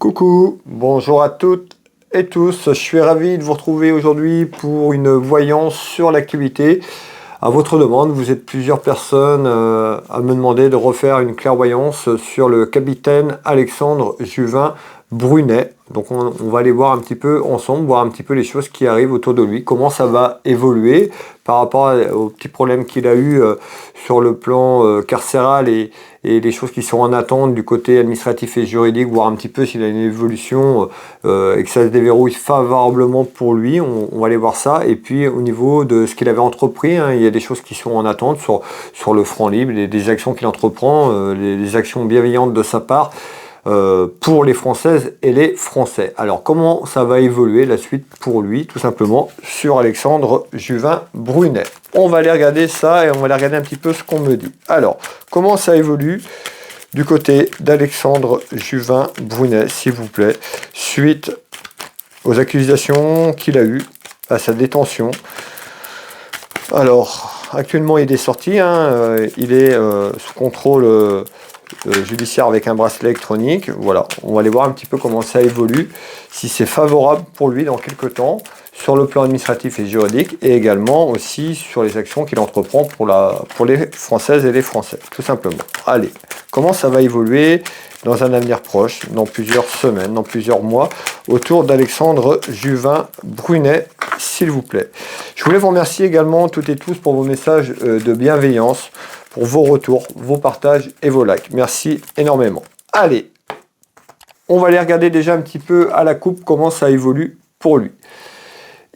Coucou, bonjour à toutes et tous, je suis ravi de vous retrouver aujourd'hui pour une voyance sur l'activité. À votre demande, vous êtes plusieurs personnes à me demander de refaire une clairvoyance sur le capitaine Alexandre Juvin Brunet. Donc on va aller voir un petit peu ensemble, voir un petit peu les choses qui arrivent autour de lui, comment ça va évoluer par rapport aux petits problèmes qu'il a eu sur le plan carcéral et les choses qui sont en attente du côté administratif et juridique, voir un petit peu s'il a une évolution et que ça se déverrouille favorablement pour lui. On va aller voir ça. Et puis au niveau de ce qu'il avait entrepris, il y a des choses qui sont en attente sur le front libre, des actions qu'il entreprend, les actions bienveillantes de sa part. Pour les Françaises et les Français. Alors comment ça va évoluer la suite pour lui, tout simplement, sur Alexandre Juvin Brunet. On va aller regarder ça et on va aller regarder un petit peu ce qu'on me dit. Alors, comment ça évolue du côté d'Alexandre Juvin Brunet, s'il vous plaît, suite aux accusations qu'il a eues à sa détention. Alors, actuellement il est sorti, il est sous contrôle judiciaire avec un bracelet électronique. Voilà, on va aller voir un petit peu comment ça évolue, si c'est favorable pour lui dans quelques temps, sur le plan administratif et juridique, et également aussi sur les actions qu'il entreprend pour les Françaises et les Français, tout simplement. Allez, comment ça va évoluer dans un avenir proche, dans plusieurs semaines, dans plusieurs mois, autour d'Alexandre Juvin Brunet, s'il vous plaît. Je voulais vous remercier également toutes et tous pour vos messages de bienveillance, pour vos retours, vos partages et vos likes. Merci énormément. Allez, on va aller regarder déjà un petit peu à la coupe comment ça évolue pour lui.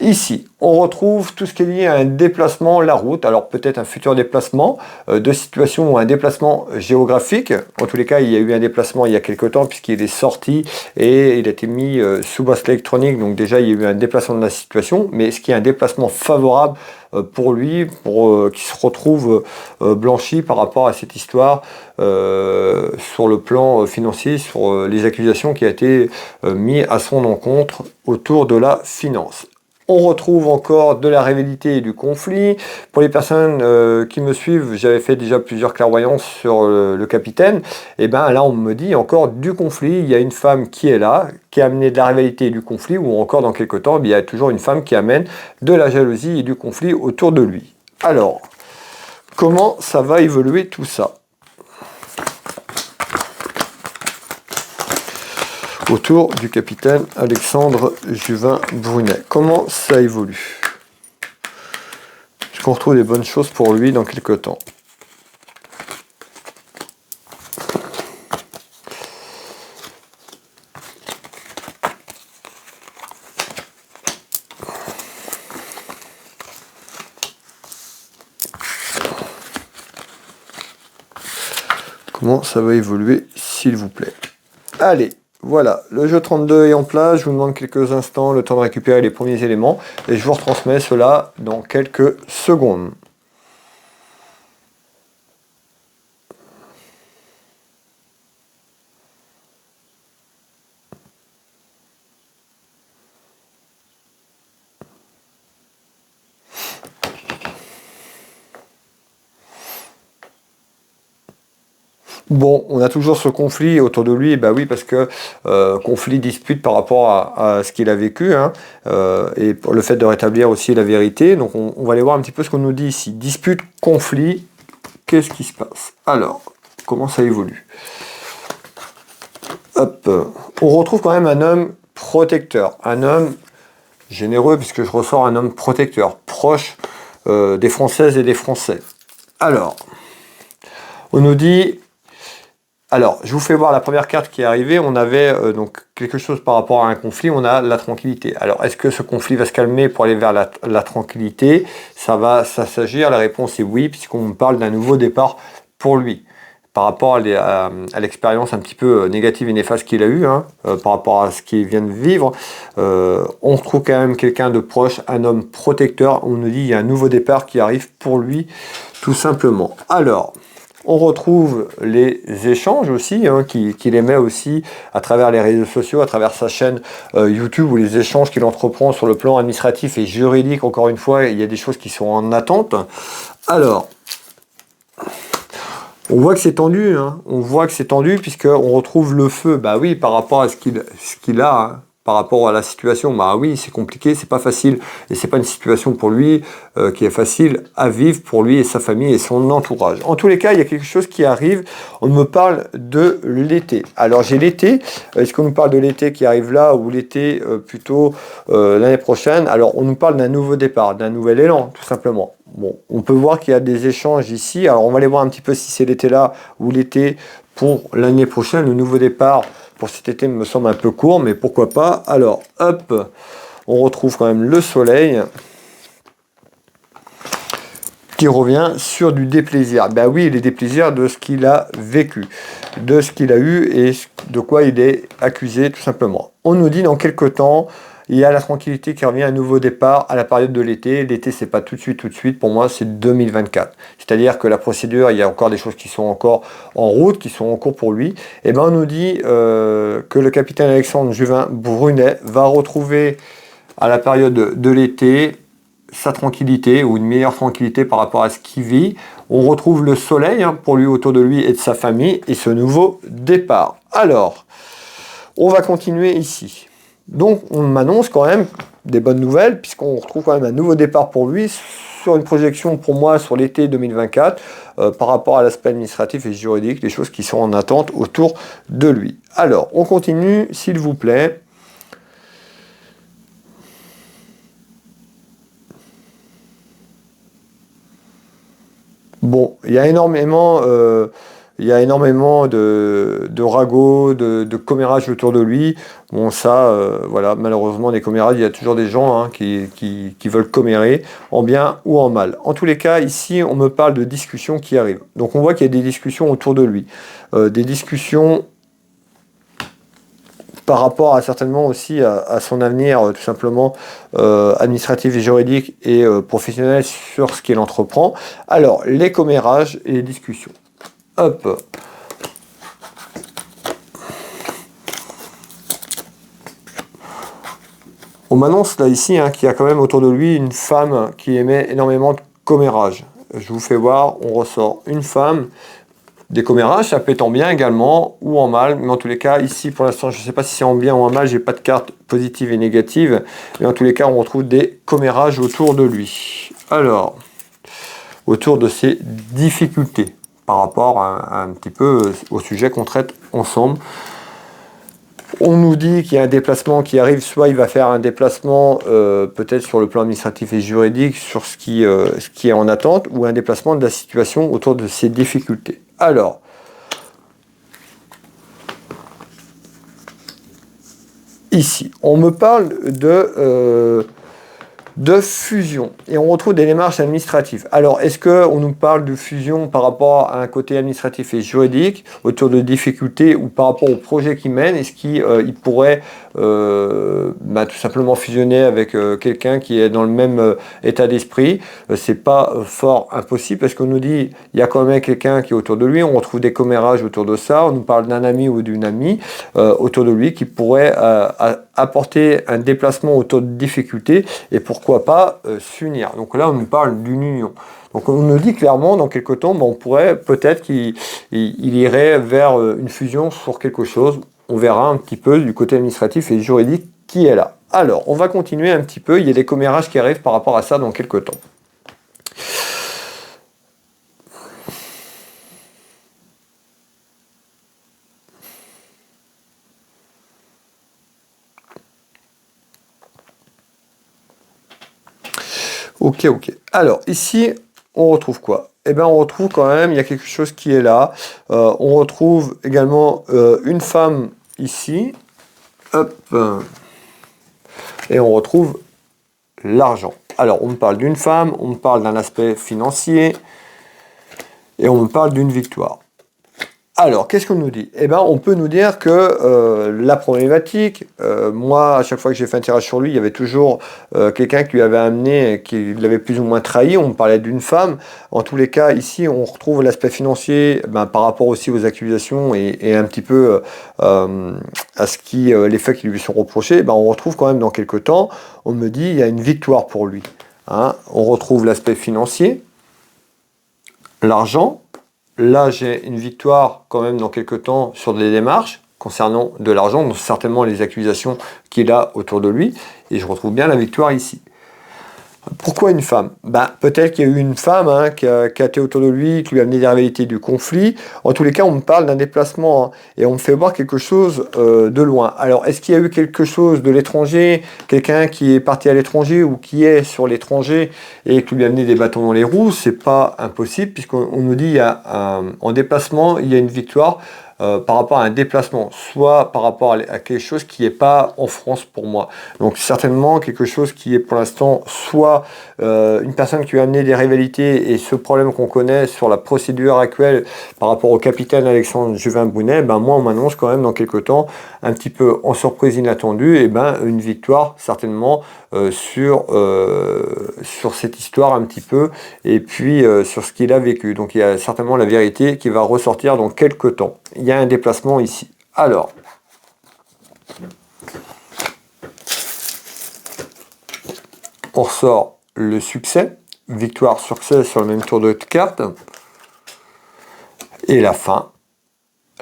Ici, on retrouve tout ce qui est lié à un déplacement, la route, alors peut-être un futur déplacement de situation ou un déplacement géographique. En tous les cas, il y a eu un déplacement il y a quelques temps puisqu'il est sorti et il a été mis sous bracelet électronique. Donc déjà, il y a eu un déplacement de la situation, mais ce qui est un déplacement favorable pour lui, pour qu'il se retrouve blanchi par rapport à cette histoire sur le plan financier, sur les accusations qui ont été mises à son encontre autour de la finance. On retrouve encore de la rivalité et du conflit. Pour les personnes qui me suivent, j'avais fait déjà plusieurs clairvoyances sur le capitaine. Et bien là, on me dit encore du conflit. Il y a une femme qui est là, qui a amené de la rivalité et du conflit, ou encore dans quelques temps, il y a toujours une femme qui amène de la jalousie et du conflit autour de lui. Alors, comment ça va évoluer tout ça ? Autour du capitaine Alexandre Juvin Brunet. Comment ça évolue? Est-ce qu'on retrouve des bonnes choses pour lui dans quelques temps? Comment ça va évoluer, s'il vous plaît? Allez! Voilà, le jeu 32 est en place, je vous demande quelques instants, le temps de récupérer les premiers éléments, et je vous retransmets cela dans quelques secondes. Bon, on a toujours ce conflit autour de lui, bah oui, parce que conflit, dispute par rapport à ce qu'il a vécu, et pour le fait de rétablir aussi la vérité. Donc on va aller voir un petit peu ce qu'on nous dit ici. Dispute, conflit, qu'est-ce qui se passe? Alors, comment ça évolue? Hop, on retrouve quand même un homme protecteur, un homme généreux, puisque je ressors un homme protecteur, proche des Françaises et des Français. Alors, on nous dit... Alors, je vous fais voir la première carte qui est arrivée. On avait donc quelque chose par rapport à un conflit. On a la tranquillité. Alors, est-ce que ce conflit va se calmer pour aller vers la tranquillité? Ça va s'agir. La réponse est oui, puisqu'on parle d'un nouveau départ pour lui. Par rapport à l'expérience un petit peu négative et néfaste qu'il a eue, par rapport à ce qu'il vient de vivre, on retrouve quand même quelqu'un de proche, un homme protecteur. On nous dit qu'il y a un nouveau départ qui arrive pour lui, tout simplement. Alors... on retrouve les échanges aussi, qu'il émet aussi à travers les réseaux sociaux, à travers sa chaîne YouTube, ou les échanges qu'il entreprend sur le plan administratif et juridique. Encore une fois, il y a des choses qui sont en attente. Alors, On voit que c'est tendu, hein. On voit que c'est tendu puisqu'on retrouve le feu. Bah oui, par rapport à ce qu'il a, hein. Par rapport à la situation, bah oui, c'est compliqué, c'est pas facile. Et c'est pas une situation pour lui qui est facile à vivre pour lui et sa famille et son entourage. En tous les cas, il y a quelque chose qui arrive. On me parle de l'été. Alors j'ai l'été. Est-ce qu'on nous parle de l'été qui arrive là ou l'été plutôt l'année prochaine? Alors on nous parle d'un nouveau départ, d'un nouvel élan, tout simplement. Bon, on peut voir qu'il y a des échanges ici. Alors on va aller voir un petit peu si c'est l'été là ou l'été pour l'année prochaine. Le nouveau départ pour cet été me semble un peu court, mais pourquoi pas. Alors, hop, on retrouve quand même le soleil qui revient sur du déplaisir. Ben oui, les déplaisirs de ce qu'il a vécu, de ce qu'il a eu et de quoi il est accusé tout simplement. On nous dit dans quelques temps, il y a la tranquillité qui revient, un nouveau départ à la période de l'été. L'été, c'est pas tout de suite. Pour moi, c'est 2024. C'est-à-dire que la procédure, il y a encore des choses qui sont encore en route, qui sont en cours pour lui. Et ben, on nous dit que le capitaine Alexandre Juvin Brunet va retrouver à la période de l'été sa tranquillité ou une meilleure tranquillité par rapport à ce qu'il vit. On retrouve le soleil pour lui, autour de lui et de sa famille et ce nouveau départ. Alors, on va continuer ici. Donc on m'annonce quand même des bonnes nouvelles puisqu'on retrouve quand même un nouveau départ pour lui sur une projection pour moi sur l'été 2024 par rapport à l'aspect administratif et juridique, les choses qui sont en attente autour de lui. Alors on continue s'il vous plaît. Bon, il y a énormément de ragots, de commérages autour de lui. Bon, ça, voilà, malheureusement, des commérages, il y a toujours des gens qui veulent commérer, en bien ou en mal. En tous les cas, ici, on me parle de discussions qui arrivent. Donc, on voit qu'il y a des discussions autour de lui. Des discussions par rapport à certainement aussi à son avenir tout simplement administratif et juridique et professionnel sur ce qu'il entreprend. Alors, les commérages et les discussions. Hop. On m'annonce là ici qu'il y a quand même autour de lui une femme qui émet énormément de commérages. Je vous fais voir, on ressort une femme. Des commérages, ça peut être en bien également ou en mal, mais en tous les cas, ici pour l'instant, je ne sais pas si c'est en bien ou en mal, j'ai pas de carte positive et négative, mais en tous les cas, on retrouve des commérages autour de lui. Alors, autour de ses difficultés par rapport à un petit peu au sujet qu'on traite ensemble. On nous dit qu'il y a un déplacement qui arrive, soit il va faire un déplacement peut-être sur le plan administratif et juridique, sur ce qui est en attente, ou un déplacement de la situation autour de ses difficultés. Alors, ici, on me parle de fusion et on retrouve des démarches administratives. Alors, est-ce qu'on nous parle de fusion par rapport à un côté administratif et juridique autour de difficultés ou par rapport au projet qu'il mène? Est-ce qu'il pourrait tout simplement fusionner avec quelqu'un qui est dans le même état d'esprit? C'est pas fort impossible parce qu'on nous dit il y a quand même quelqu'un qui est autour de lui, on retrouve des commérages autour de ça, on nous parle d'un ami ou d'une amie autour de lui qui pourrait apporter un déplacement autour de difficultés et pourquoi pas s'unir. Donc là on nous parle d'une union. Donc on nous dit clairement dans quelques temps, on pourrait peut-être qu'il irait vers une fusion sur quelque chose. On verra un petit peu du côté administratif et juridique qui est là. Alors on va continuer un petit peu, il y a des commérages qui arrivent par rapport à ça dans quelques temps. Ok. Alors, ici, on retrouve quoi? Eh bien, on retrouve quand même, il y a quelque chose qui est là. On retrouve également une femme ici. Hop. Et on retrouve l'argent. Alors, on me parle d'une femme, on me parle d'un aspect financier. Et on me parle d'une victoire. Alors, qu'est-ce qu'on nous dit? Eh bien, on peut nous dire que la problématique, moi, à chaque fois que j'ai fait un tirage sur lui, il y avait toujours quelqu'un qui lui avait amené, qui l'avait plus ou moins trahi. On me parlait d'une femme. En tous les cas, ici, on retrouve l'aspect financier par rapport aussi aux accusations et un petit peu à les faits qui lui sont reprochés. On retrouve quand même dans quelques temps, on me dit, il y a une victoire pour lui. On retrouve l'aspect financier, l'argent, là j'ai une victoire quand même dans quelques temps sur des démarches concernant de l'argent, donc certainement les accusations qu'il a autour de lui, et je retrouve bien la victoire ici. Pourquoi une femme? Peut-être qu'il y a eu une femme qui a été autour de lui, qui lui a amené des rivalités du conflit. En tous les cas, on me parle d'un déplacement, hein, et on me fait voir quelque chose de loin. Alors, est-ce qu'il y a eu quelque chose de l'étranger, quelqu'un qui est parti à l'étranger ou qui est sur l'étranger et qui lui a amené des bâtons dans les roues? C'est pas impossible, puisqu'on nous dit en déplacement, il y a une victoire. Par rapport à un déplacement, soit par rapport à quelque chose qui n'est pas en France pour moi. Donc certainement quelque chose qui est pour l'instant soit une personne qui a amené des rivalités et ce problème qu'on connaît sur la procédure actuelle par rapport au capitaine Alexandre Juvin-Brunet, moi on m'annonce quand même dans quelques temps, un petit peu en surprise inattendue, une victoire certainement sur cette histoire un petit peu, et puis sur ce qu'il a vécu. Donc il y a certainement la vérité qui va ressortir dans quelques temps. Il y a un déplacement ici. Alors, on ressort le succès, victoire, succès sur le même tour de carte, et la fin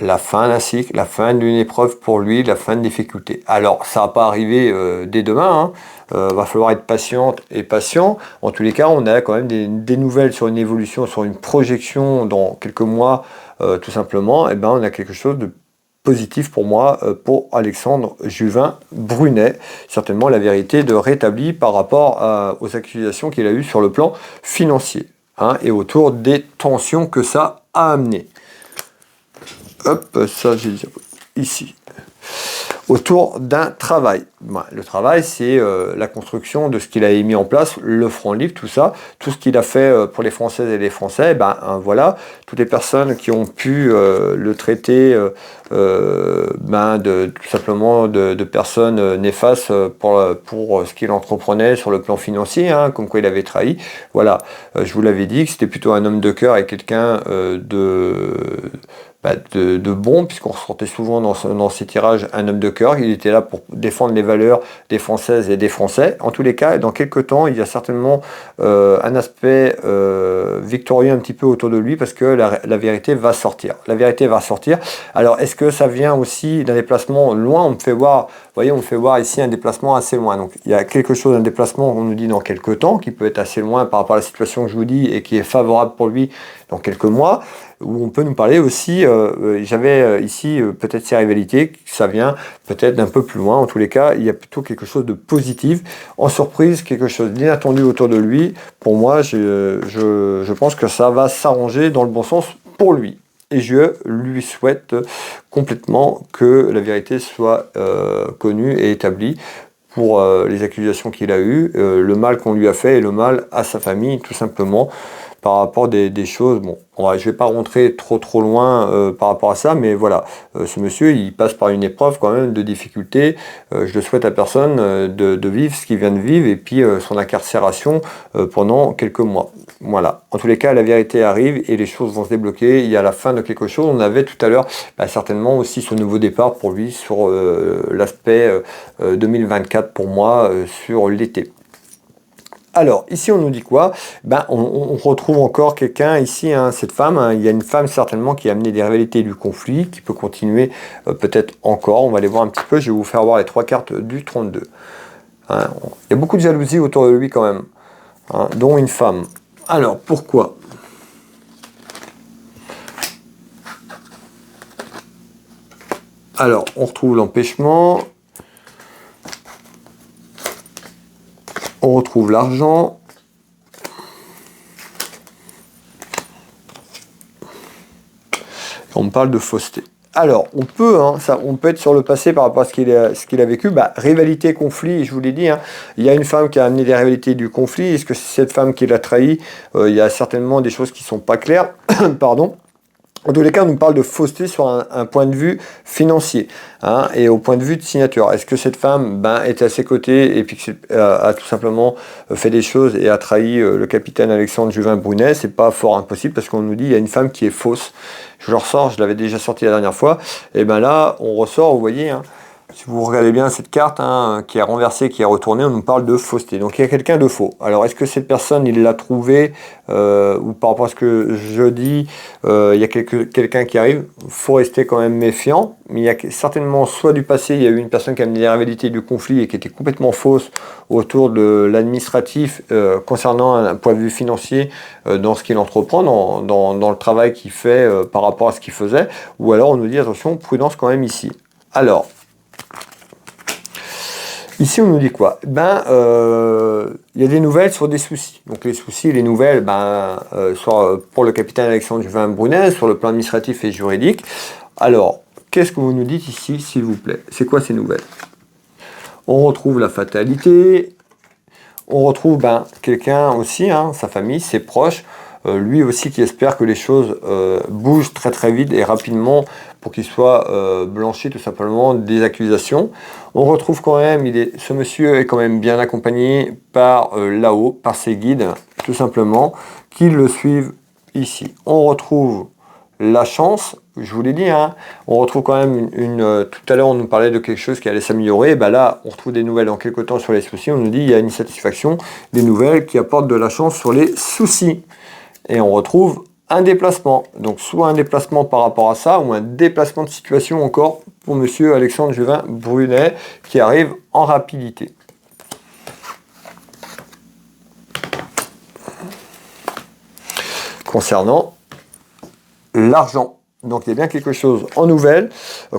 d'un cycle, la fin d'une épreuve pour lui, la fin de difficulté. Alors, ça va pas arriver dès demain, va falloir être patiente et patient. En tous les cas, on a quand même des nouvelles sur une évolution, sur une projection dans quelques mois, tout simplement. On a quelque chose de positif pour moi, pour Alexandre Juvin-Brunet. Certainement la vérité de rétabli par rapport aux accusations qu'il a eues sur le plan financier, et autour des tensions que ça a amené. Hop, ça j'ai dit ici. Autour d'un travail. Le travail, c'est la construction de ce qu'il a mis en place, le franc livre, tout ça, tout ce qu'il a fait pour les Françaises et les Français. Voilà, toutes les personnes qui ont pu le traiter tout simplement de personnes néfastes pour ce qu'il entreprenait sur le plan financier, comme quoi il avait trahi. Voilà, je vous l'avais dit que c'était plutôt un homme de cœur et quelqu'un de bon, puisqu'on ressortait souvent dans ces tirages un homme de cœur. Il était là pour défendre les valeurs des Françaises et des Français. En tous les cas, dans quelques temps, il y a certainement un aspect victorieux un petit peu autour de lui, parce que la vérité va sortir. La vérité va sortir. Alors, est-ce que ça vient aussi d'un déplacement loin? On me fait voir, vous voyez, on me fait voir ici un déplacement assez loin. Donc, il y a quelque chose, un déplacement, on nous dit dans quelques temps, qui peut être assez loin par rapport à la situation que je vous dis, et qui est favorable pour lui dans quelques mois, où on peut nous parler aussi, j'avais ici peut-être ces rivalités, ça vient peut-être d'un peu plus loin. En tous les cas, il y a plutôt quelque chose de positif, en surprise, quelque chose d'inattendu autour de lui. Pour moi, je pense que ça va s'arranger dans le bon sens pour lui. Et je lui souhaite complètement que la vérité soit connue et établie pour les accusations qu'il a eues, le mal qu'on lui a fait et le mal à sa famille, tout simplement, par rapport des choses. Bon, je ne vais pas rentrer trop loin par rapport à ça, mais voilà, ce monsieur, il passe par une épreuve quand même de difficulté. Je le souhaite à personne de vivre ce qu'il vient de vivre, et puis son incarcération pendant quelques mois. Voilà, en tous les cas, la vérité arrive et les choses vont se débloquer. Il y a la fin de quelque chose. On avait tout à l'heure certainement aussi son nouveau départ pour lui sur l'aspect 2024 pour moi, sur l'été. Alors, ici, on nous dit quoi? On retrouve encore quelqu'un ici, cette femme. Il y a une femme certainement qui a amené des rivalités du conflit, qui peut continuer peut-être encore. On va aller voir un petit peu. Je vais vous faire voir les 3 cartes du 32. Il y a beaucoup de jalousie autour de lui quand même, dont une femme. Alors, pourquoi? Alors, on retrouve l'empêchement. On retrouve l'argent. On me parle de fausseté. Alors, on peut être sur le passé par rapport à ce qu'il a vécu. Rivalité, conflit, je vous l'ai dit. Il y a une femme qui a amené des rivalités du conflit. Est-ce que c'est cette femme qui l'a trahi? Il y a certainement des choses qui ne sont pas claires. Pardon. En tous les cas, on nous parle de fausseté sur un point de vue financier, et au point de vue de signature. Est-ce que cette femme est à ses côtés et puis a tout simplement fait des choses et a trahi le capitaine Alexandre Juvin-Brunet? C'est pas fort impossible, parce qu'on nous dit il y a une femme qui est fausse. Je le ressors, je l'avais déjà sorti la dernière fois. Et là, on ressort, vous voyez, Si vous regardez bien cette carte hein, qui est renversée, qui est retournée, on nous parle de fausseté. Donc il y a quelqu'un de faux. Alors est-ce que cette personne, il l'a trouvé ou par rapport à ce que je dis, il y a quelqu'un qui arrive, il faut rester quand même méfiant. Mais il y a certainement soit du passé, il y a eu une personne qui a amené la réalité du conflit et qui était complètement fausse autour de l'administratif concernant un point de vue financier dans ce qu'il entreprend, dans le travail qu'il fait par rapport à ce qu'il faisait. Ou alors on nous dit attention, prudence quand même ici. Alors, ici, on nous dit quoi? Il y a des nouvelles sur des soucis. Donc les soucis et les nouvelles, soit pour le capitaine Alexandre Juvin-Brunet, sur le plan administratif et juridique. Alors, qu'est-ce que vous nous dites ici, s'il vous plaît? C'est quoi ces nouvelles? On retrouve la fatalité. On retrouve quelqu'un aussi, hein, sa famille, ses proches, lui aussi qui espère que les choses bougent très très vite et rapidement pour qu'il soit blanchi tout simplement des accusations. On retrouve quand même, ce monsieur est quand même bien accompagné par là-haut, par ses guides, tout simplement, qui le suivent ici. On retrouve la chance, je vous l'ai dit, hein, on retrouve quand même tout à l'heure on nous parlait de quelque chose qui allait s'améliorer, là on retrouve des nouvelles dans quelques temps sur les soucis, on nous dit il y a une satisfaction, des nouvelles qui apportent de la chance sur les soucis. Et on retrouve un déplacement, donc soit un déplacement par rapport à ça, ou un déplacement de situation encore pour monsieur Alexandre Juvin-Brunet qui arrive en rapidité. Concernant l'argent. Donc il y a bien quelque chose en nouvelle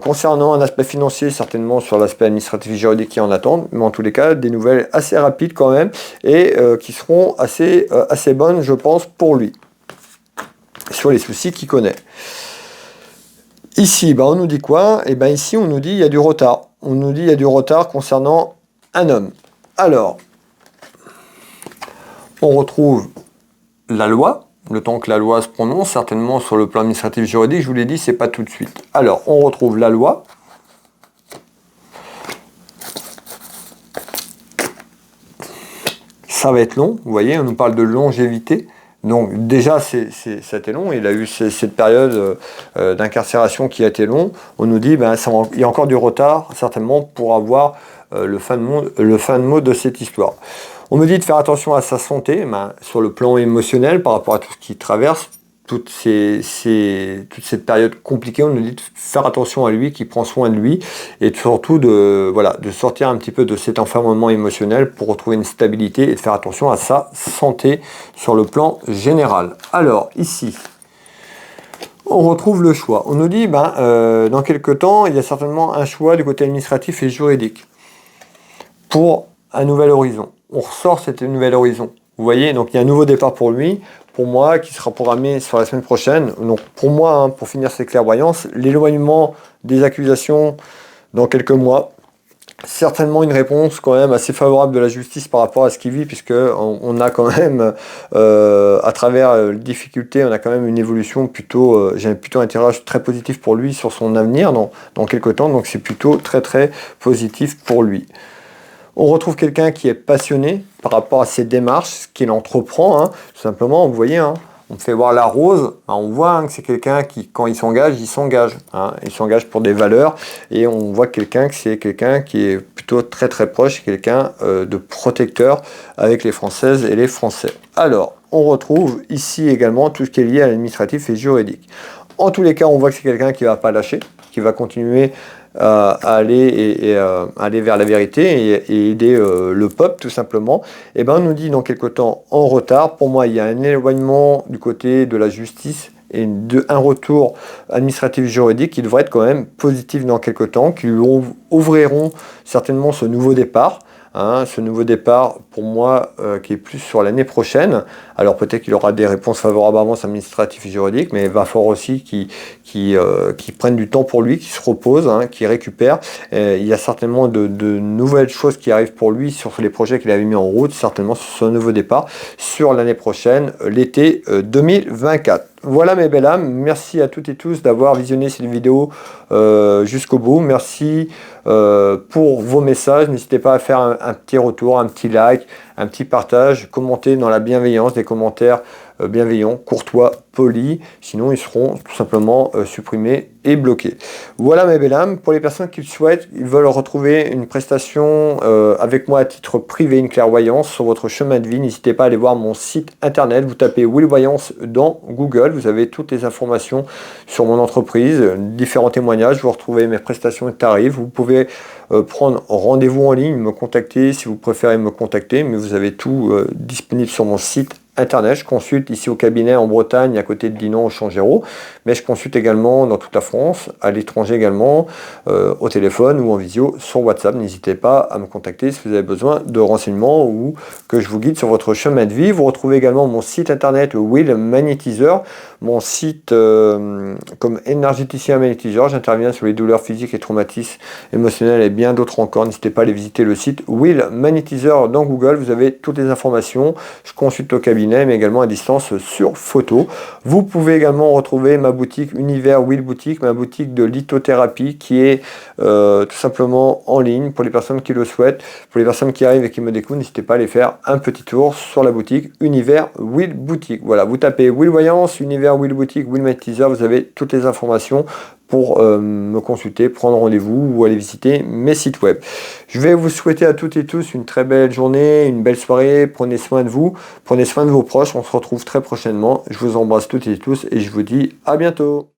concernant un aspect financier, certainement sur l'aspect administratif et juridique qui en attendent, mais en tous les cas des nouvelles assez rapides quand même et qui seront assez bonnes je pense pour lui, sur les soucis qu'il connaît. Ici on nous dit quoi? Et ici on nous dit il y a du retard. On nous dit il y a du retard concernant un homme. Alors, on retrouve la loi. Le temps que la loi se prononce, certainement sur le plan administratif juridique, je vous l'ai dit, c'est pas tout de suite. Alors, on retrouve la loi. Ça va être long, vous voyez, on nous parle de longévité. Donc déjà, c'était long, il a eu cette période d'incarcération qui a été longue. On nous dit, il y a encore du retard, certainement, pour avoir le fin de mot de cette histoire. On me dit de faire attention à sa santé, sur le plan émotionnel, par rapport à tout ce qu'il traverse, toute cette période compliquée. On nous dit de faire attention à lui, qu'il prend soin de lui, et surtout de sortir un petit peu de cet enfermement émotionnel pour retrouver une stabilité et de faire attention à sa santé sur le plan général. Alors, ici, on retrouve le choix. On nous dit, dans quelques temps, il y a certainement un choix du côté administratif et juridique pour un nouvel horizon. On ressort cet nouvel horizon. Vous voyez, donc il y a un nouveau départ pour lui, pour moi, qui sera programmé sur la semaine prochaine. Donc pour moi, pour finir ces clairvoyances, l'éloignement des accusations dans quelques mois, certainement une réponse quand même assez favorable de la justice par rapport à ce qu'il vit, puisque on a quand même, à travers les difficultés, on a quand même une évolution plutôt, j'ai plutôt un tirage très positif pour lui sur son avenir dans quelques temps, donc c'est plutôt très très positif pour lui. On retrouve quelqu'un qui est passionné par rapport à ses démarches, ce qu'il entreprend, tout simplement, vous voyez, on fait voir la rose, on voit que c'est quelqu'un qui, quand il s'engage, il s'engage pour des valeurs, et on voit que c'est quelqu'un qui est plutôt très très proche, quelqu'un de protecteur avec les Françaises et les Français. Alors, on retrouve ici également tout ce qui est lié à l'administratif et juridique. En tous les cas, on voit que c'est quelqu'un qui ne va pas lâcher, qui va continuer à aller vers la vérité et aider le peuple tout simplement. Et on nous dit dans quelques temps en retard. Pour moi, il y a un éloignement du côté de la justice et un retour administratif juridique qui devrait être quand même positif dans quelques temps, qui lui ouvriront certainement ce nouveau départ. Ce nouveau départ pour moi qui est plus sur l'année prochaine. Alors peut-être qu'il aura des réponses favorables avant administratives et juridiques, mais il va falloir aussi qu'il prenne du temps pour lui, qu'il se repose, qu'il récupère. Il y a certainement de nouvelles choses qui arrivent pour lui sur les projets qu'il avait mis en route, certainement sur ce nouveau départ sur l'année prochaine, l'été 2024. Voilà mes belles âmes, merci à toutes et tous d'avoir visionné cette vidéo jusqu'au bout. Merci pour vos messages. N'hésitez pas à faire un petit retour, un petit like, un petit partage, commenter dans la bienveillance, des commentaires bienveillant, courtois, poli, sinon ils seront tout simplement supprimés et bloqués. Voilà mes belles âmes, pour les personnes qui le souhaitent, ils veulent retrouver une prestation avec moi à titre privé, une clairvoyance sur votre chemin de vie, n'hésitez pas à aller voir mon site internet, vous tapez Will Voyance dans Google, vous avez toutes les informations sur mon entreprise, différents témoignages, vous retrouvez mes prestations et tarifs, vous pouvez prendre rendez-vous en ligne, me contacter si vous préférez me contacter, mais vous avez tout disponible sur mon site internet. Je consulte ici au cabinet en Bretagne, à côté de Dinan, au Changéro, mais je consulte également dans toute la France, à l'étranger également, au téléphone ou en visio sur WhatsApp. N'hésitez pas à me contacter si vous avez besoin de renseignements ou que je vous guide sur votre chemin de vie. Vous retrouvez également mon site internet, le Will Magnétiseur, mon site comme énergéticien magnétiseur. J'interviens sur les douleurs physiques et traumatismes émotionnels et bien d'autres encore. N'hésitez pas à aller visiter le site Will Magnétiseur dans Google. Vous avez toutes les informations. Je consulte au cabinet, mais également à distance sur photo. Vous pouvez également retrouver ma boutique Univers Will Boutique, ma boutique de lithothérapie qui est tout simplement en ligne pour les personnes qui le souhaitent. Pour les personnes qui arrivent et qui me découvrent, n'hésitez pas à aller faire un petit tour sur la boutique Univers Will Boutique. Voilà, vous tapez Will Voyance, Univers Will Boutique, Will Magnétiseur, vous avez toutes les informations pour me consulter, prendre rendez-vous ou aller visiter mes sites web. Je vais vous souhaiter à toutes et tous une très belle journée, une belle soirée. Prenez soin de vous, prenez soin de vos proches. On se retrouve très prochainement. Je vous embrasse toutes et tous et je vous dis à bientôt.